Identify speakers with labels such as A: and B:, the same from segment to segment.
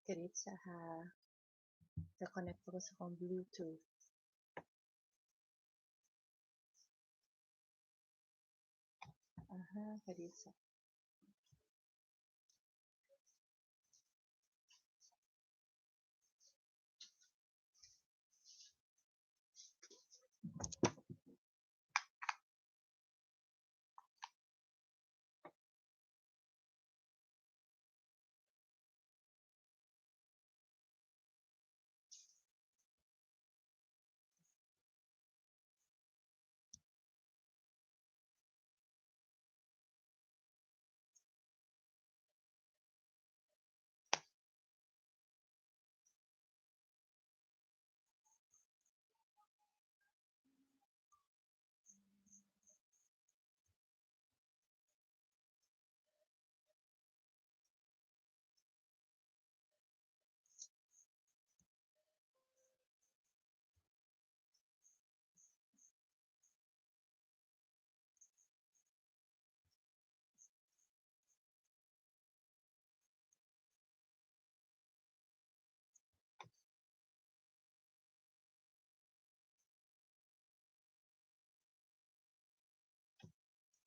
A: Karitsa ha. Ka-connect ako sa akong Bluetooth. Aha, Karitsa.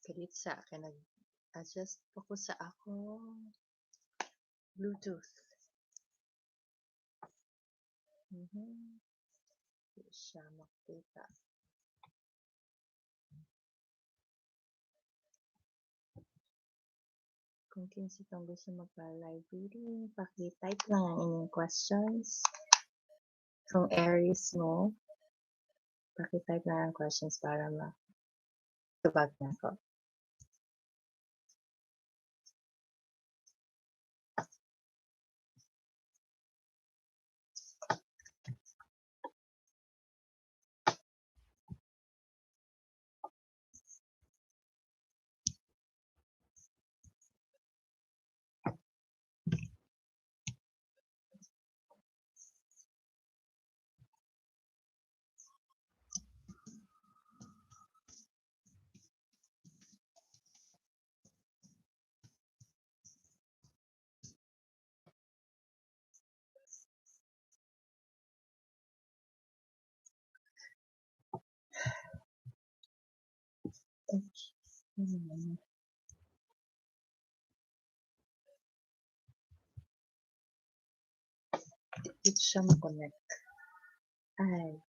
A: Karitsa, ka nag-adjust po ko sa ako Bluetooth. Hindi siya makita. Kung kinsa itong gusto magpa-live reading, paki-type lang ang inyong questions. Kung Aries mo, paki-type lang ang questions para matubag na ako. Hindi siya makonect. Ay.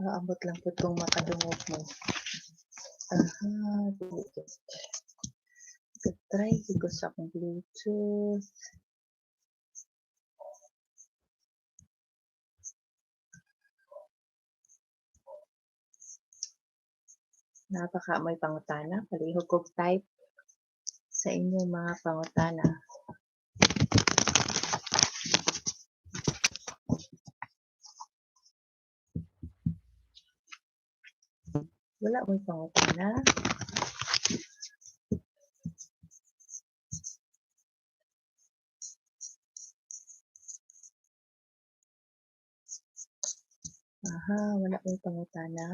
A: Ambot lang po itong makadungog mo. Aha, Bluetooth. Try ko sa akong Bluetooth. Napaka may pangutana. Palihog kog type sa inyong mga pangutana. Wala may pangutana. Aha, wala may pangutana.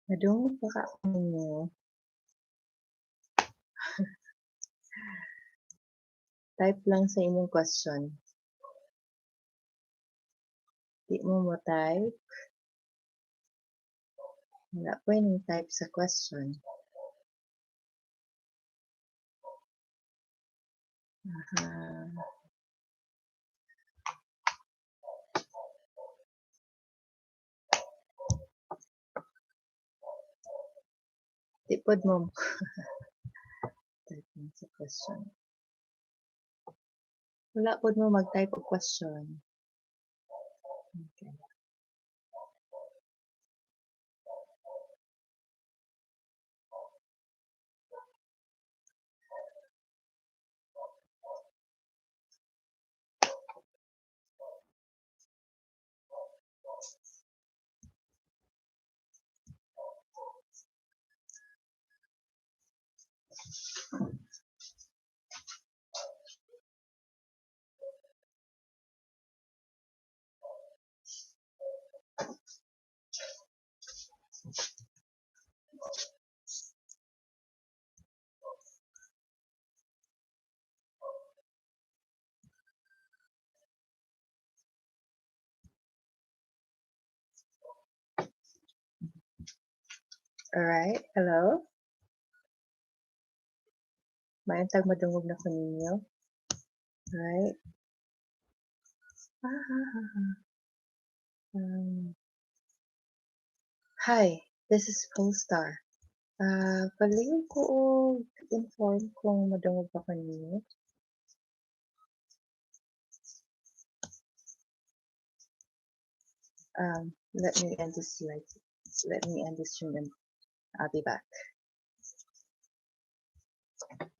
A: Madungog pa ka ninyo. Type lang sa inyong question. Di mo mo-type. Wala pwedeng type sa question. Aha. Tipod mo. Type lang sa question. Wala po mo mag-type of question. Okay. Alright, hello? Maintag madungog na ko ninyo. Alright. Hi, this is Polestar. Paliw ko og inform kung madungog pa ko ninyo. Let me end this stream and I'll be back.